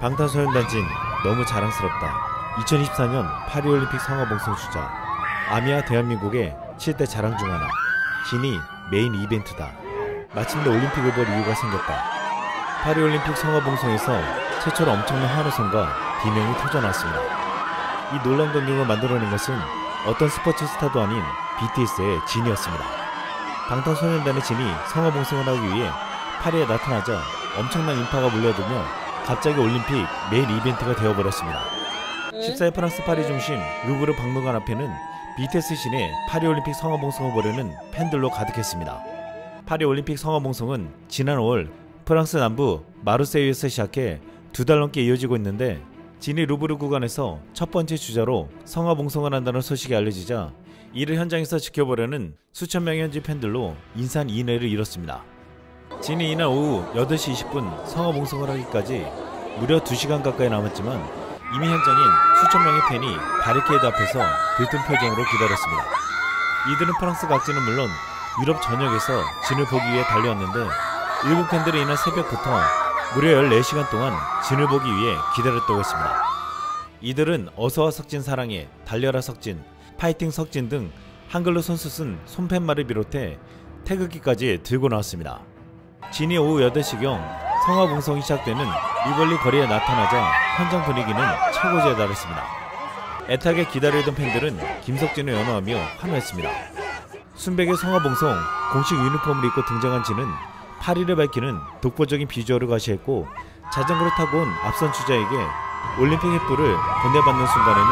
방탄소년단 진 너무 자랑스럽다. 2024년 파리올림픽 성화봉송 주자. 아미아 대한민국의 7대 자랑 중 하나. 진이 메인 이벤트다. 마침내 올림픽을 볼 이유가 생겼다. 파리올림픽 성화봉송에서 최초로 엄청난 환호성과 비명이 터져나왔습니다. 이 놀라운 광경을 만들어낸 것은 어떤 스포츠 스타도 아닌 BTS의 진이었습니다. 방탄소년단의 진이 성화봉송을 하기 위해 파리에 나타나자 엄청난 인파가 몰려들며 갑자기 올림픽 메인 이벤트가 되어버렸습니다. 14일 프랑스 파리 중심 루브르 박물관 앞에는 BTS 신의 파리올림픽 성화봉송을 보려는 팬들로 가득했습니다. 파리올림픽 성화봉송은 지난 5월 프랑스 남부 마르세유에서 시작해 2달 넘게 이어지고 있는데, 진이 루브르 구간에서 첫 번째 주자로 성화봉송을 한다는 소식이 알려지자 이를 현장에서 지켜보려는 수천 명의 현지 팬들로 인산인해를 이뤘습니다. 진이 이날 오후 8시 20분 성화봉송을 하기까지 무려 2시간 가까이 남았지만 이미 현장인 수천 명의 팬이 바리케이드 앞에서 들뜬 표정으로 기다렸습니다. 이들은 프랑스 각지는 물론 유럽 전역에서 진을 보기 위해 달려왔는데, 일부 팬들은 이날 새벽부터 무려 14시간 동안 진을 보기 위해 기다렸다고 했습니다. 이들은 어서와 석진 사랑해, 달려라 석진, 파이팅 석진 등 한글로 손수 쓴 손팻말을 비롯해 태극기까지 들고 나왔습니다. 진이 오후 8시경 성화봉송이 시작되는 리벌리 거리에 나타나자 현장 분위기는 최고조에 달했습니다. 애타게 기다리던 팬들은 김석진을 연호하며 환호했습니다. 순백의 성화봉송 공식 유니폼을 입고 등장한 진은 파리를 밝히는 독보적인 비주얼을 과시했고, 자전거를 타고 온 앞선 주자에게 올림픽 횃불을 건네받는 순간에는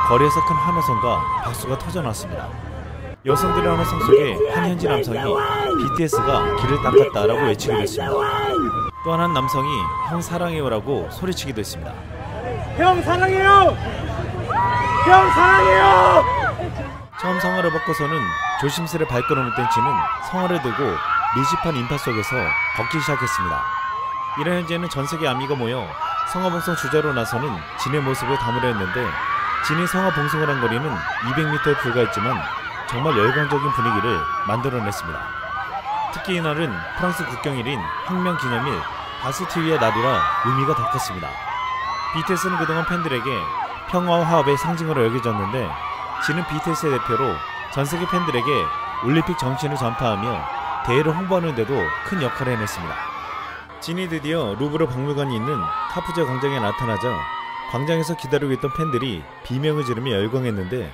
거리에서 큰 환호성과 박수가 터져나왔습니다. 여성들의 환호성 속에 한 현지 남성이 BTS가 길을 닦았다라고 외치기도 했습니다. 또 한 남성이 형 사랑해요라고 소리치기도 했습니다. 형 사랑해요! 형 사랑해요! 처음 성화를 벗고서는 조심스레 발걸음을 뗀 진은 성화를 들고 밀집한 인파 속에서 걷기 시작했습니다. 이런 현재는 전세계 아미가 모여 성화봉송 주자로 나서는 진의 모습을 담으려 했는데, 진이 성화봉송을 한 거리는 200m에 불과했지만 정말 열광적인 분위기를 만들어냈습니다. 특히 이날은 프랑스 국경일인 혁명기념일 바스틸리아 날이라 의미가 더 컸습니다. BTS는 그동안 팬들에게 평화와 화합의 상징으로 여겨졌는데, 진은 BTS의 대표로 전세계 팬들에게 올림픽 정신을 전파하며 대회를 홍보하는 데도 큰 역할을 해냈습니다. 진이 드디어 루브르 박물관이 있는 카푸제 광장에 나타나자 광장에서 기다리고 있던 팬들이 비명을 지르며 열광했는데,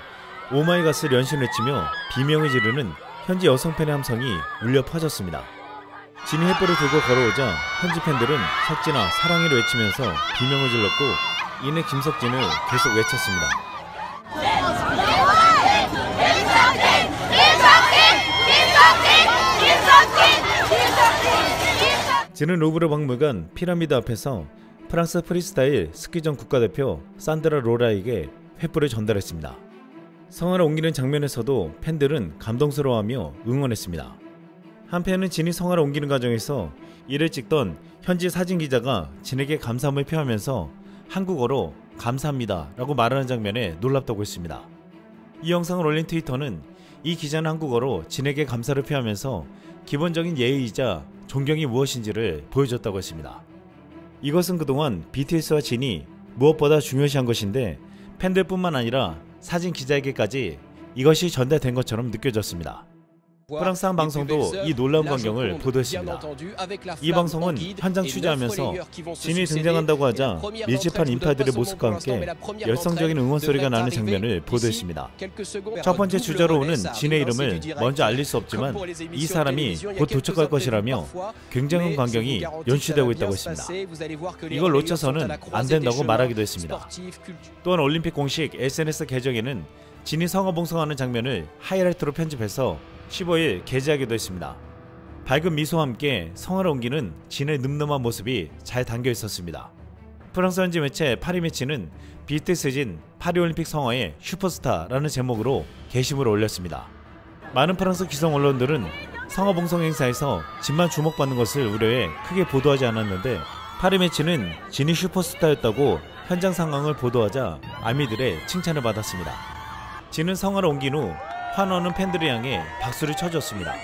오마이갓을 연신외치며 비명을 지르는 현지 여성 팬의 함성이 울려 퍼졌습니다. 진이 횃불을 들고 걸어오자 현지 팬들은 석진아 사랑해를 외치면서 비명을 질렀고, 이내 김석진을 계속 외쳤습니다. 진은 루브르 박물관 피라미드 앞에서 프랑스 프리스타일 스키장 국가대표 산드라 로라에게 횃불을 전달했습니다. 성화를 옮기는 장면에서도 팬들은 감동스러워하며 응원했습니다. 한편은 진이 성화를 옮기는 과정에서 이를 찍던 현지 사진기자가 진에게 감사함을 표하면서 한국어로 감사합니다 라고 말하는 장면에 놀랍다고 했습니다. 이 영상을 올린 트위터는 이 기자는 한국어로 진에게 감사를 표하면서 기본적인 예의이자 존경이 무엇인지를 보여줬다고 했습니다. 이것은 그동안 BTS와 진이 무엇보다 중요시한 것인데, 팬들뿐만 아니라 사진 기자에게까지 이것이 전달된 것처럼 느껴졌습니다. 프랑스 한 방송도 이 놀라운 광경을 보도했습니다. 이 방송은 현장 취재하면서 진이 등장한다고 하자 밀집한 인파들의 모습과 함께 열성적인 응원 소리가 나는 장면을 보도했습니다. 첫 번째 주자로 오는 진의 이름을 먼저 알릴 수 없지만 이 사람이 곧 도착할 것이라며 굉장한 광경이 연출되고 있다고 했습니다. 이걸 놓쳐서는 안 된다고 말하기도 했습니다. 또한 올림픽 공식 SNS 계정에는 진이 성화봉송하는 장면을 하이라이트로 편집해서 15일 게재하기도 했습니다. 밝은 미소와 함께 성화를 옮기는 진의 늠름한 모습이 잘 담겨 있었습니다. 프랑스 현지 매체 파리매치는 BTS 진 파리올림픽 성화의 슈퍼스타라는 제목으로 게시물을 올렸습니다. 많은 프랑스 기성 언론들은 성화봉송 행사에서 진만 주목받는 것을 우려해 크게 보도하지 않았는데, 파리매치는 진이 슈퍼스타였다고 현장 상황을 보도하자 아미들의 칭찬을 받았습니다. 진은 성화를 옮긴 후 환호하는 팬들을 향해 박수를 쳐줬습니다.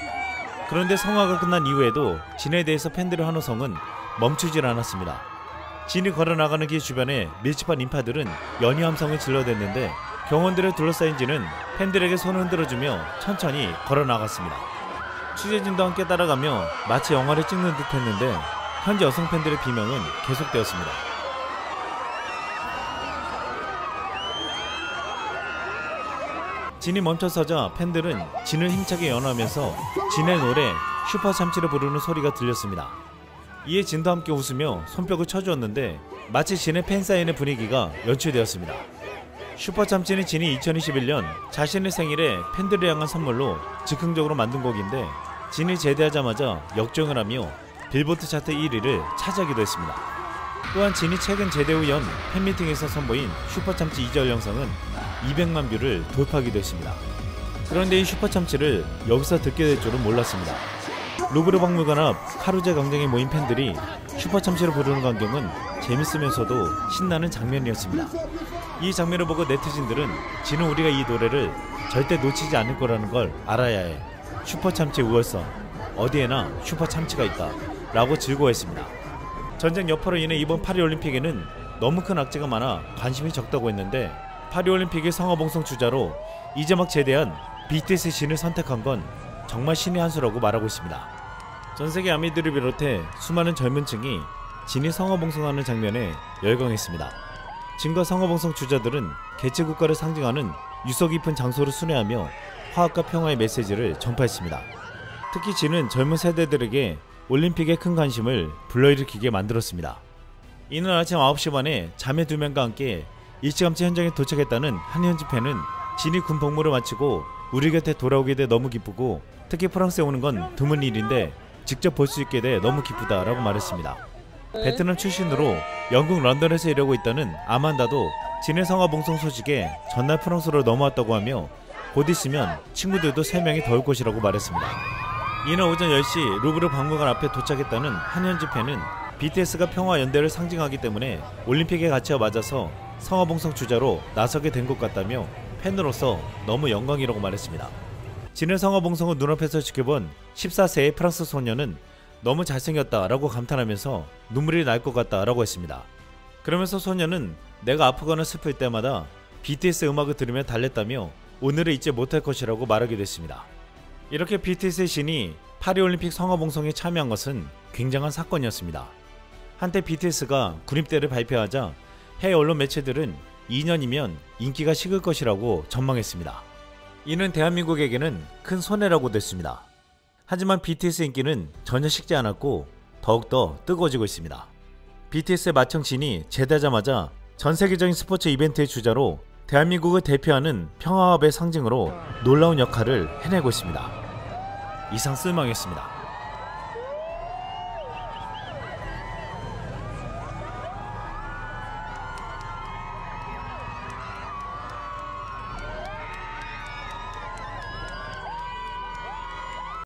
그런데 성화가 끝난 이후에도 진에 대해서 팬들의 환호성은 멈추질 않았습니다. 진이 걸어나가는 길 주변에 밀집한 인파들은 연이 함성을 질러댔는데 경호원들에 둘러싸인 진은 팬들에게 손을 흔들어주며 천천히 걸어나갔습니다. 취재진도 함께 따라가며 마치 영화를 찍는 듯 했는데 현지 여성 팬들의 비명은 계속되었습니다. 진이 멈춰서자 팬들은 진을 힘차게 연호하면서 진의 노래 슈퍼참치를 부르는 소리가 들렸습니다. 이에 진도 함께 웃으며 손뼉을 쳐주었는데 마치 진의 팬사인회 분위기가 연출되었습니다. 슈퍼참치는 진이 2021년 자신의 생일에 팬들을 향한 선물로 즉흥적으로 만든 곡인데 진이 제대하자마자 역주행을 하며 빌보드 차트 1위를 차지하기도 했습니다. 또한 진이 최근 제대 후 연 팬미팅에서 선보인 슈퍼참치 2절 영상은 200만 뷰를 돌파하기도 했습니다. 그런데 이 슈퍼참치를 여기서 듣게 될 줄은 몰랐습니다. 루브르 박물관 앞 카루제 광장에 모인 팬들이 슈퍼참치를 부르는 광경은 재밌으면서도 신나는 장면이었습니다. 이 장면을 보고 네티즌들은 진은 우리가 이 노래를 절대 놓치지 않을 거라는 걸 알아야 해. 슈퍼참치의 우월성, 어디에나 슈퍼참치가 있다 라고 즐거워했습니다. 전쟁 여파로 인해 이번 파리올림픽에는 너무 큰 악재가 많아 관심이 적다고 했는데 파리올림픽의 성화봉송 주자로 이제 막 제대한 BTS 진을 선택한 건 정말 신의 한 수라고 말하고 있습니다. 전세계 아미들을 비롯해 수많은 젊은 층이 진이 성화봉송하는 장면에 열광했습니다. 진과 성화봉송 주자들은 개체국가를 상징하는 유서 깊은 장소를 순회하며 화합과 평화의 메시지를 전파했습니다. 특히 진은 젊은 세대들에게 올림픽에 큰 관심을 불러일으키게 만들었습니다. 이날 아침 9시 반에 자매 2명과 함께 일찌감치 현장에 도착했다는 한 현지 팬은 진이 군 복무를 마치고 우리 곁에 돌아오게 돼 너무 기쁘고 특히 프랑스에 오는 건 드문 일인데 직접 볼 수 있게 돼 너무 기쁘다 라고 말했습니다. 베트남 출신으로 영국 런던에서 일하고 있다는 아만다도 진의 성화봉송 소식에 전날 프랑스로 넘어왔다고 하며 곧 있으면 친구들도 3명이 더 올 것이라고 말했습니다. 이날 오전 10시 루브르 박물관 앞에 도착했다는 한 현지 팬은 BTS가 평화 연대를 상징하기 때문에 올림픽의 가치와 맞아서 성화봉송 주자로 나서게 된 것 같다며 팬으로서 너무 영광이라고 말했습니다. 진의 성화봉송을 눈앞에서 지켜본 14세의 프랑스 소녀는 너무 잘생겼다 라고 감탄하면서 눈물이 날 것 같다 라고 했습니다. 그러면서 소녀는 내가 아프거나 슬플 때마다 BTS 음악을 들으며 달랬다며 오늘을 잊지 못할 것이라고 말하기도 했습니다. 이렇게 BTS의 신이 파리올림픽 성화봉송에 참여한 것은 굉장한 사건이었습니다. 한때 BTS가 군입대를 발표하자 해외 언론 매체들은 2년이면 인기가 식을 것이라고 전망했습니다. 이는 대한민국에게는 큰 손해라고 됐습니다. 하지만 BTS 인기는 전혀 식지 않았고 더욱더 뜨거워지고 있습니다. BTS의 마청 진이 제대하자마자 전세계적인 스포츠 이벤트의 주자로 대한민국을 대표하는 평화합의 상징으로 놀라운 역할을 해내고 있습니다. 이상 쓸망이었습니다.